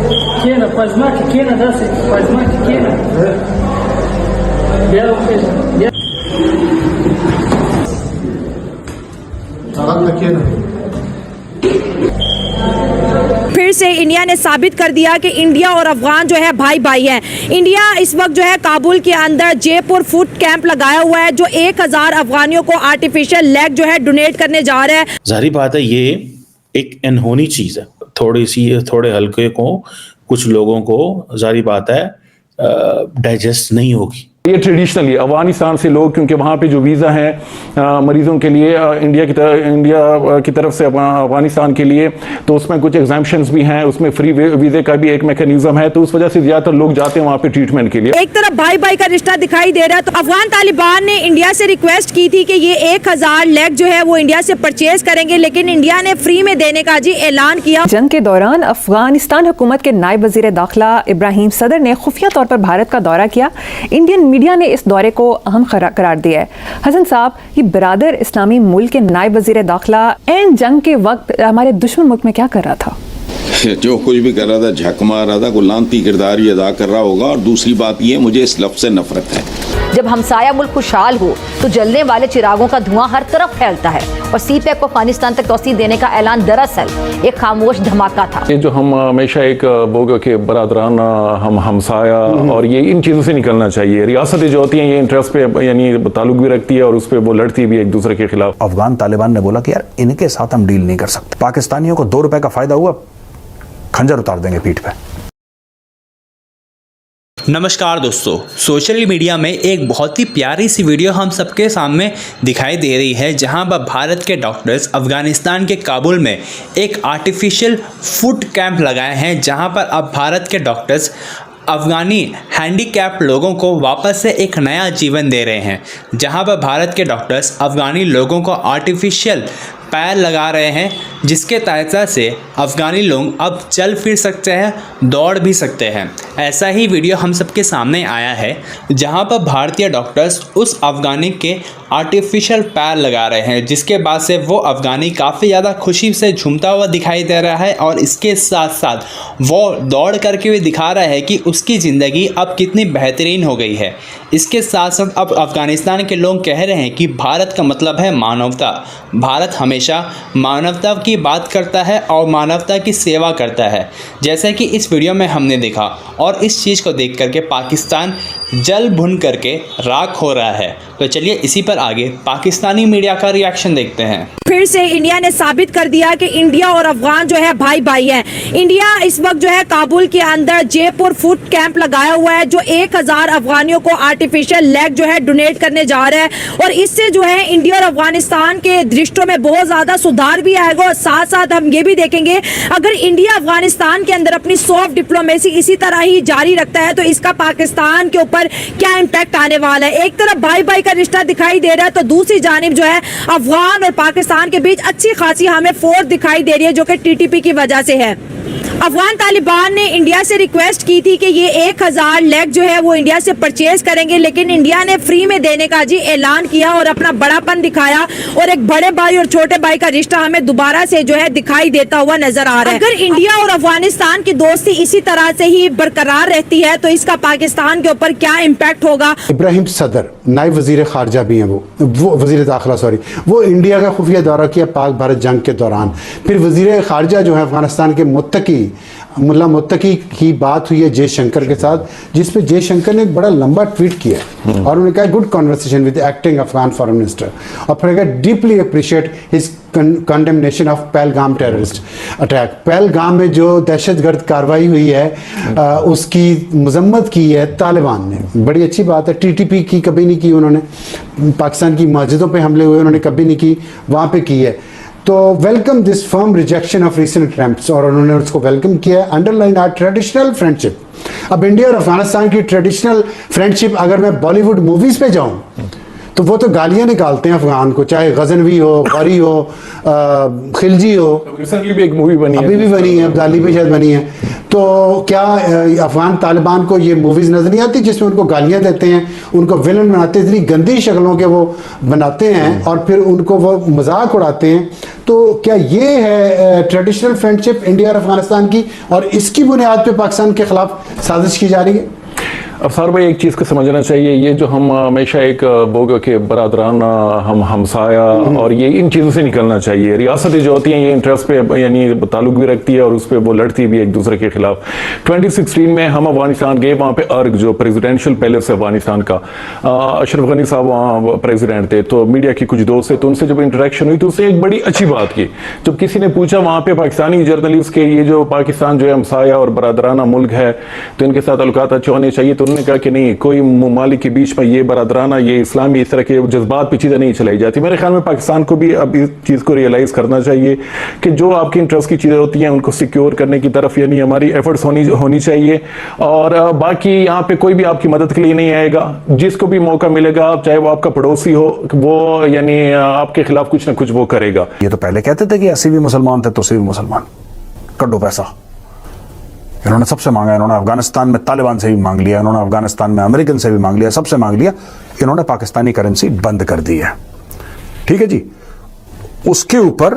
Kena, Pazmaki, Kena, that's it. Pazmaki, Kena. Yeah, okay. Yeah. फिर से India ने साबित कर दिया कि इंडिया और अफगान जो है भाई भाई हैं। इंडिया इस वक्त जो है काबुल के अंदर जयपुर फूड कैंप लगाया हुआ है, जो 1000 अफगानियों को आर्टिफिशियल लेग जो है डोनेट करने जा रहा है। जाहिर बात है ये एक अनहोनी चीज़ है, थोड़े हल्के को कुछ लोगों को जाहिर बात है डाइजेस्ट नहीं होगी। ये ट्रेडिशनली अफगानिस्तान से लोग, क्योंकि वहाँ पे जो वीज़ा है मरीज़ों के लिए इंडिया की तरफ से अफगानिस्तान के लिए, तो उसमें कुछ एग्जाम्पशंस भी हैं, उसमें फ्री वीज़े का भी एक मैकेनिज्म है, तो उस वजह से ज़्यादातर लोग जाते हैं वहाँ पे ट्रीटमेंट के लिए। एक तरफ भाई भाई का रिश्ता दिखाई दे रहा है, तो अफगान तालिबान ने इंडिया से रिक्वेस्ट की थी कि ये 1000 लेग जो है वो इंडिया से परचेज करेंगे, लेकिन इंडिया ने फ्री में देने का जी ऐलान किया। जंग के दौरान अफगानिस्तान हुकूमत के नायब वज़ीर दाखिला इब्राहिम सदर ने खुफिया तौर पर भारत का दौरा किया। इंडियन मीडिया ने इस दौरे को अहम करार दिया है। हसन साहब, ये बिरादर इस्लामी मुल्क के नायब वज़ीर दाखिला एंड जंग के वक्त हमारे दुश्मन मुल्क में क्या कर रहा था? जो कुछ भी कर रहा था, झक मार रहा था, गुलांती किरदार ही अदा कर रहा होगा। और दूसरी बात ये, मुझे इस लफ्ज़ से नफरत है। जब हमसाया मुल्क खुशहाल हो तो जलने वाले चिरागों का धुआं हर तरफ फैलता है, और सीपैक को अफगानिस्तान तक तोसी देने का ऐलान दरअसल एक खामोश धमाका था। ये जो हम हमेशा एक बोगा के बरादरान हम हमसाया और ये इन चीज़ों से निकलना चाहिए। रियासतें जो होती हैं ये इंटरेस्ट पे यानी ताल्लुक भी रखती है और उस पर वो लड़ती भी एक दूसरे के खिलाफ। अफगान तालिबान ने बोला कि यार इनके साथ हम डील नहीं कर सकते, पाकिस्तानियों को 2 रुपए का फायदा हुआ, खंजर उतार देंगे पीठ पे। नमस्कार दोस्तों, सोशल मीडिया में एक बहुत ही प्यारी सी वीडियो हम सबके सामने दिखाई दे रही है, जहां पर भारत के डॉक्टर्स अफगानिस्तान के काबुल में एक आर्टिफिशियल फूड कैंप लगाए हैं, जहां पर अब भारत के डॉक्टर्स अफगानी हैंडीकैप लोगों को वापस से एक नया जीवन दे रहे हैं। जहां पर भारत के डॉक्टर्स अफगानी लोगों को आर्टिफिशियल पैर लगा रहे हैं, जिसके तहत से अफगानी लोग अब चल फिर सकते हैं, दौड़ भी सकते हैं। ऐसा ही वीडियो हम सबके सामने आया है, जहां पर भारतीय डॉक्टर्स उस अफगानी के आर्टिफिशियल पैर लगा रहे हैं, जिसके बाद से वो अफगानी काफ़ी ज़्यादा खुशी से झूमता हुआ दिखाई दे रहा है, और इसके साथ साथ वो दौड़ करके भी दिखा रहा है कि उसकी ज़िंदगी अब कितनी बेहतरीन हो गई है। इसके साथ साथ अब अफगानिस्तान के लोग कह रहे हैं कि भारत का मतलब है मानवता। भारत हमेशा मानवता की बात करता है और मानवता की सेवा करता है, जैसे कि इस वीडियो में हमने देखा। और इस चीज़ को देख करके पाकिस्तान जल भुन करके राख हो रहा है। तो चलिए इसी पर आगे पाकिस्तानी मीडिया का रिएक्शन देखते हैं। फिर से इंडिया ने साबित कर दिया कि इंडिया और अफगान जो है भाई भाई हैं। इंडिया इस वक्त जो है काबुल के अंदर जयपुर फूड कैंप लगाया हुआ है, जो 1000 अफगानियों को आर्टिफिशियल लेग जो है डोनेट करने जा रहा है, और इससे जो है इंडिया और अफगानिस्तान के रिश्तों में बहुत ज्यादा सुधार भी आएगा। और साथ साथ हम ये भी देखेंगे, अगर इंडिया अफगानिस्तान के अंदर अपनी सॉफ्ट डिप्लोमेसी इसी तरह ही जारी रखता है, तो इसका पाकिस्तान के ऊपर क्या इम्पैक्ट आने वाला है। एक तरफ भाई भाई का रिश्ता दिखाई दे रहा है, तो दूसरी जानिब जो है अफगान और पाकिस्तान के बीच अच्छी खासी हमें फोर्स दिखाई दे रही है, जो कि टीटीपी की वजह से है। अफगान तालिबान ने इंडिया से रिक्वेस्ट की थी कि ये 1000 लेग जो है वो इंडिया से परचेज करेंगे, लेकिन इंडिया ने फ्री में देने का जी ऐलान किया और अपना बड़ापन दिखाया, और एक बड़े भाई और छोटे भाई का रिश्ता हमें दोबारा से जो है दिखाई देता हुआ नजर आ रहा है। अगर इंडिया और अफगानिस्तान की दोस्ती इसी तरह से ही बरकरार रहती है, तो इसका पाकिस्तान के ऊपर क्या इम्पैक्ट होगा। इब्राहिम सदर नायब वजीर खारजा भी हैं, वो वजीर दाखिला वो इंडिया का खुफिया दौरा किया पाक भारत जंग के दौरान। फिर वजीर खारजा जो है अफगानिस्तान के मुत्तकी मुल्ला मुत्तकी की बात हुई है जयशंकर के साथ, जिसपे जयशंकर ने एक बड़ा लंबा ट्वीट किया और उन्होंने कहा good conversation with acting Afghan foreign minister, और फिर कहा deeply appreciate his condemnation of Pahalgam terrorist attack. Pahalgam में जो दहशतगर्द कार्रवाई हुई है उसकी मजम्मत की है तालिबान ने, बड़ी अच्छी बात है। टीटीपी की कभी नहीं की उन्होंने, पाकिस्तान की मस्जिदों पे हमले हुए उन्होंने कभी नहीं की, वहाँ पे की है। तो welcome this firm rejection of recent attempts, और उन्होंने उसको वेलकम किया है। Underline our traditional friendship. अब इंडिया और अफगानिस्तान की ट्रेडिशनल फ्रेंडशिप, अगर मैं बॉलीवुड मूवीज पे जाऊं तो वो तो गालियां निकालते हैं अफगान को, चाहे गजनवी हो, गौरी हो, खिलजी हो। रिसेंटली भी एक मूवी बनी है, अभी भी बनी है, अब्दाली भी शायद बनी है। तो क्या अफगान तालिबान को ये मूवीज़ नज़र नहीं आती जिसमें उनको गालियां देते हैं, उनको विलन बनाते हैं, इतनी गंदी शक्लों के वो बनाते हैं और फिर उनको वो मजाक उड़ाते हैं? तो क्या ये है ट्रेडिशनल फ्रेंडशिप इंडिया और अफगानिस्तान की, और इसकी बुनियाद पे पाकिस्तान के खिलाफ साजिश की जा रही है? अफसार भाई, एक चीज़ को समझना चाहिए, ये जो हम हमेशा एक बोग के बरादरान हम हमसाया और ये इन चीज़ों से निकलना चाहिए। रियासतें जो होती हैं ये इंटरेस्ट पे यानी ताल्लुक भी रखती है और उस पर वो लड़ती भी एक दूसरे के खिलाफ। 2016 में हम अफगानिस्तान गए, वहाँ पे अर्ग जो प्रेसिडेंशियल पैलेस है अफगानिस्तान का, अशरफ गनी साहब वहाँ प्रेसिडेंट थे, तो मीडिया के कुछ दोस्त थे, तो उनसे जब इंटरेक्शन हुई तो उससे एक बड़ी अच्छी बात की। जब किसी ने पूछा वहाँ पे पाकिस्तानी जर्नलिस्ट के, ये जो पाकिस्तान जो है हमसाया और बरादराना मुल्क है तो इनके साथ ताल्लुकात अच्छे होने चाहिए, तो उन्होंने कहा कि नहीं, कोई ममालिक के बीच में ये बरादराना, ये इस्लामी, इस तरह के जज्बात पे चीज़ें नहीं चलाई जाती। मेरे ख्याल में पाकिस्तान को भी अब इस चीज़ को रियलाइज़ करना चाहिए कि जो आपकी इंटरेस्ट की चीज़ें होती हैं उनको सिक्योर करने की तरफ यानी हमारी एफर्ट्स होनी चाहिए। और बाकी यहाँ पे कोई भी आपकी मदद के लिए नहीं आएगा, जिसको भी मौका मिलेगा, चाहे वो आपका पड़ोसी हो, वो यानी आपके खिलाफ कुछ ना कुछ वो करेगा। ये तो पहले कहते थे कि 80 भी मुसलमान थे तो 80 भी मुसलमान, कड्डो पैसा इन्होंने सबसे मांगा। इन्होंने अफगानिस्तान में तालिबान से भी मांग लिया, इन्होंने अफगानिस्तान में अमेरिकन से भी मांग लिया, सबसे मांग लिया। इन्होंने पाकिस्तानी करेंसी बंद कर दी है, ठीक है जी। उसके ऊपर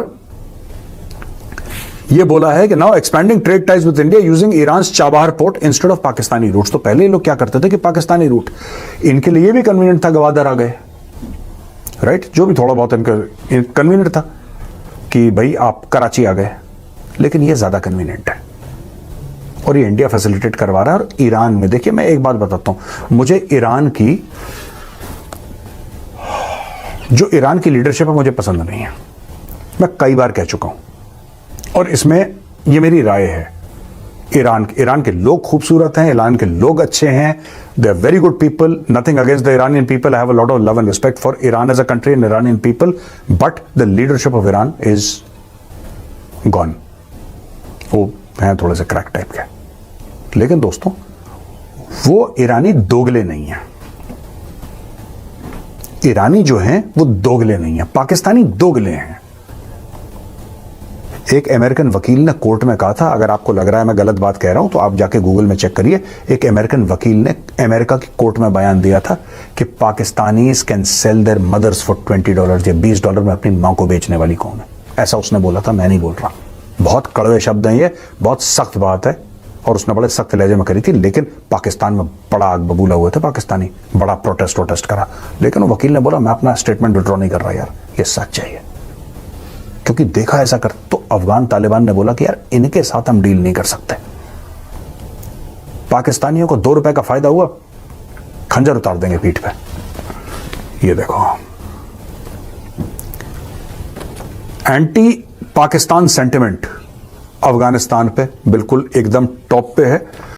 यह बोला है कि now expanding trade ties with India using Iran Chabahar port instead of Pakistani routes. तो पहले लोग क्या करते थे कि पाकिस्तानी रूट इनके लिए भी कन्वीनियंट था, गवादर आ गए, राइट, जो भी थोड़ा बहुत इनका कन्वीनियंट था कि भाई आप कराची आ गए, लेकिन यह ज्यादा कन्वीनियंट है और ये इंडिया फैसिलिटेट करवा रहा है। और ईरान में देखिए, मैं एक बात बताता हूं, मुझे ईरान की लीडरशिप है मुझे पसंद नहीं है, मैं कई बार कह चुका हूं और इसमें ये मेरी राय है। ईरान के लोग खूबसूरत हैं, ईरान के लोग अच्छे हैं, they are very good people, nothing against the Iranian people, I have a lot of love and respect for Iran as a country and Iranian people, but the leadership of Iran is gone. वो हैं थोड़े से crack type के, लेकिन दोस्तों वो ईरानी दोगले नहीं है। ईरानी जो हैं वो दोगले नहीं है, पाकिस्तानी दोगले हैं। एक अमेरिकन वकील ने कोर्ट में कहा था, अगर आपको लग रहा है मैं गलत बात कह रहा हूं तो आप जाके गूगल में चेक करिए, एक अमेरिकन वकील ने अमेरिका की कोर्ट में बयान दिया था कि Pakistanis can sell their mothers for $20 या $20 में अपनी मां को बेचने वाली कौन है, ऐसा उसने बोला था, मैं नहीं बोल रहा। बहुत कड़वे शब्द हैं, ये बहुत सख्त बात है और उसने बड़े सख्त लहजे में करी थी, लेकिन पाकिस्तान में बड़ा आग बबूला हुए थे पाकिस्तानी, बड़ा प्रोटेस्ट करा, लेकिन वो वकील ने बोला मैं अपना स्टेटमेंट विड्रॉ नहीं कर रहा यार, ये सच है, क्योंकि देखा ऐसा कर। तो अफगान तालिबान ने बोला कि यार इनके साथ हम डील नहीं कर सकते, पाकिस्तानियों को $2 का फायदा हुआ, खंजर उतार देंगे पीठ पे। ये देखो, एंटी पाकिस्तान सेंटिमेंट अफगानिस्तान पे बिल्कुल एकदम टॉप पे है।